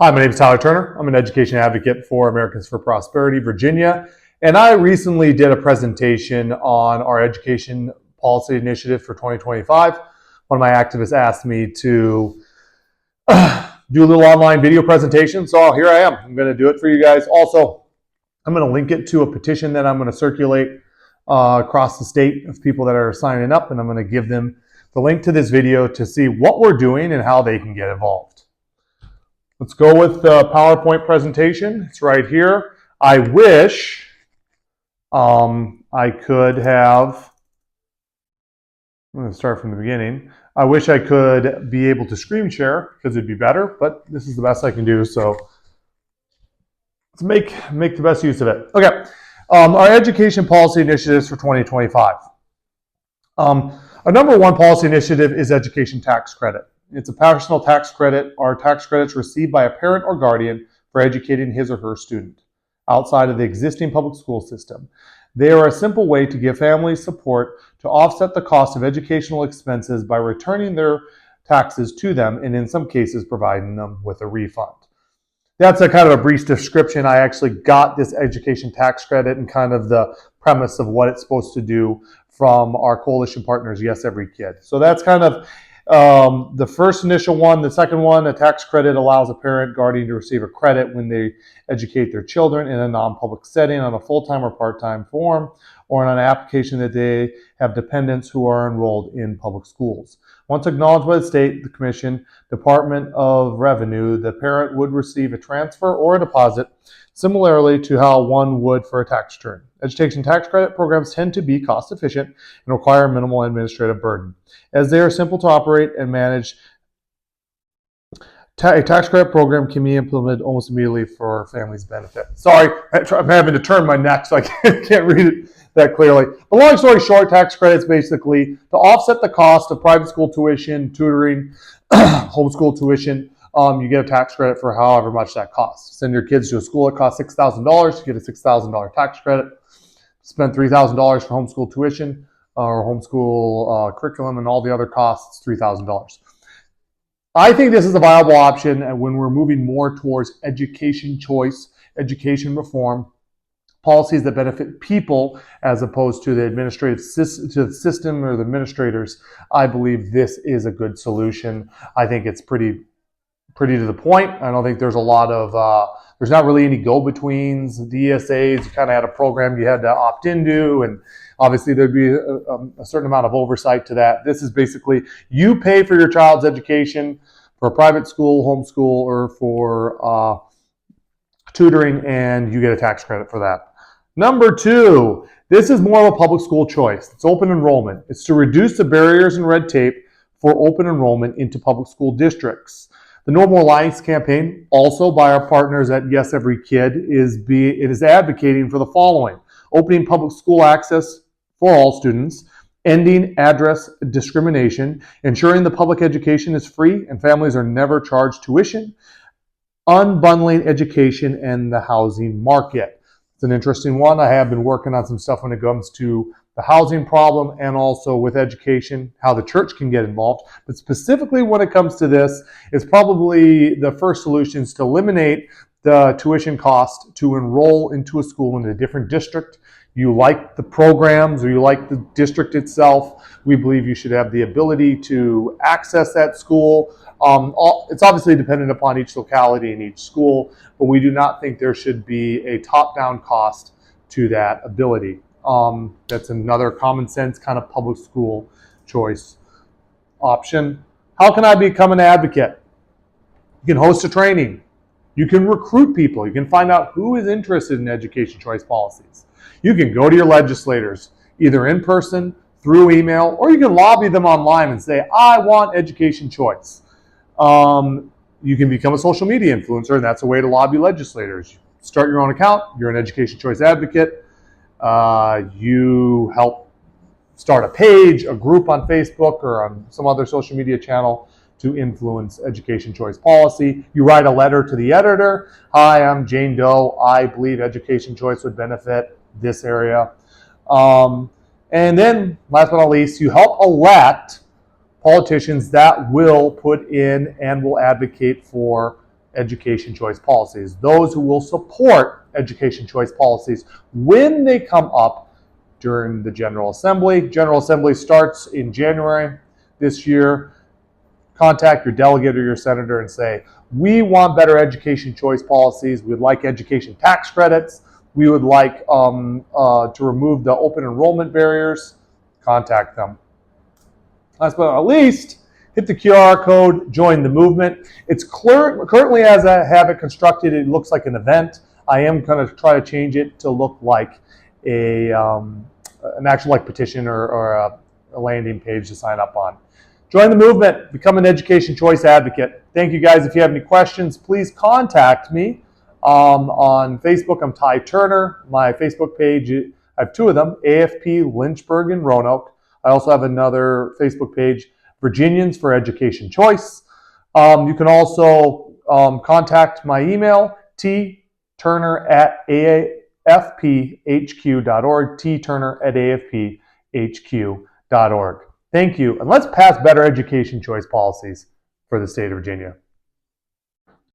Hi, my name is Tyler Turner. I'm an education advocate for Americans for Prosperity, Virginia, and I recently did a presentation on our education policy initiative for 2025. One of my activists asked me to do a little online video presentation, so here I am. I'm going to do it for you guys. Also, I'm going to link it to a petition that I'm going to circulate across the state of people that are signing up, and I'm going to give them the link to this video to see what we're doing and how they can get involved. Let's go with the PowerPoint presentation. It's right here. I wish I could have, I'm going to start from the beginning. I wish I could be able to screen share because it'd be better, but this is the best I can do, so let's make the best use of it. Okay, our education policy initiatives for 2025. Our number one policy initiative is education tax credit. It's a personal tax credit. Our tax credits received by a parent or guardian for educating his or her student outside of the existing public school system. They are a simple way to give families support to offset the cost of educational expenses by returning their taxes to them and in some cases providing them with a refund. That's a kind of a brief description. I actually got this education tax credit and kind of the premise of what it's supposed to do from our coalition partners, Yes Every Kid. So that's kind of the first initial one. The second one, a tax credit allows a parent guardian to receive a credit when they educate their children in a non-public setting on a full-time or part-time form or on an application that they have dependents who are enrolled in public schools. Once acknowledged by the state, the commission, Department of Revenue, the parent would receive a transfer or a deposit similarly to how one would for a tax return. Education tax credit programs tend to be cost efficient and require minimal administrative burden. As they are simple to operate and manage, a tax credit program can be implemented almost immediately for families' benefit. Sorry, I'm having to turn my neck so I can't read it that clearly. But long story short, tax credits basically to offset the cost of private school tuition, tutoring, homeschool tuition. You get a tax credit for however much that costs. Send your kids to a school that costs $6,000, you get a $6,000 tax credit. Spend $3,000 for homeschool tuition or homeschool curriculum and all the other costs, $3,000. I think this is a viable option when we're moving more towards education choice, education reform, policies that benefit people as opposed to the administrative system or the administrators. I believe this is a good solution. I think it's pretty to the point. I don't think there's a lot of, there's not really any go-betweens. The ESAs, you kind of had a program you had to opt into, and obviously there'd be a certain amount of oversight to that. This is basically, you pay for your child's education for a private school, homeschool, or for tutoring, and you get a tax credit for that. Number two, this is more of a public school choice. It's open enrollment. It's to reduce the barriers and red tape for open enrollment into public school districts. The Normal Alliance campaign, also by our partners at Yes Every Kid, is advocating for the following: opening public school access for all students, ending address discrimination, ensuring the public education is free and families are never charged tuition, unbundling education and the housing market. It's an interesting one. I have been working on some stuff when it comes to the housing problem and also with education, how the church can get involved. But specifically when it comes to this, it's probably the first solution is to eliminate the tuition cost to enroll into a school in a different district. You like the programs or you like the district itself, we believe you should have the ability to access that school. It's obviously dependent upon each locality and each school, but we do not think there should be a top-down cost to that ability. That's another common sense kind of public school choice option. How can I become an advocate? You can host a training. You can recruit people. You can find out who is interested in education choice policies. You can go to your legislators, either in person, through email, or you can lobby them online and say, I want education choice. You can become a social media influencer, and that's a way to lobby legislators. Start your own account. You're an education choice advocate. You help start a page, a group on Facebook or on some other social media channel to influence education choice policy. You write a letter to the editor. Hi, I'm Jane Doe. I believe education choice would benefit this area. And then, last but not least, you help elect politicians that will put in and will advocate for education choice policies, those who will support education choice policies when they come up during the General Assembly. General Assembly starts in January this year. Contact your delegate or your senator and say, we want better education choice policies. We'd like education tax credits. We would like to remove the open enrollment barriers. Contact them. Last but not least, hit the QR code, join the movement. It's currently, as I have it constructed, it looks like an event. I am going to try to change it to look like an actual like petition or a landing page to sign up on. Join the movement, become an education choice advocate. Thank you guys. If you have any questions, please contact me. On Facebook, I'm Ty Turner. My Facebook page, I have two of them, AFP Lynchburg and Roanoke. I also have another Facebook page, Virginians for Education Choice. You can also contact my email, tturner@afphq.org, tturner@afphq.org. Thank you, and let's pass better education choice policies for the state of Virginia.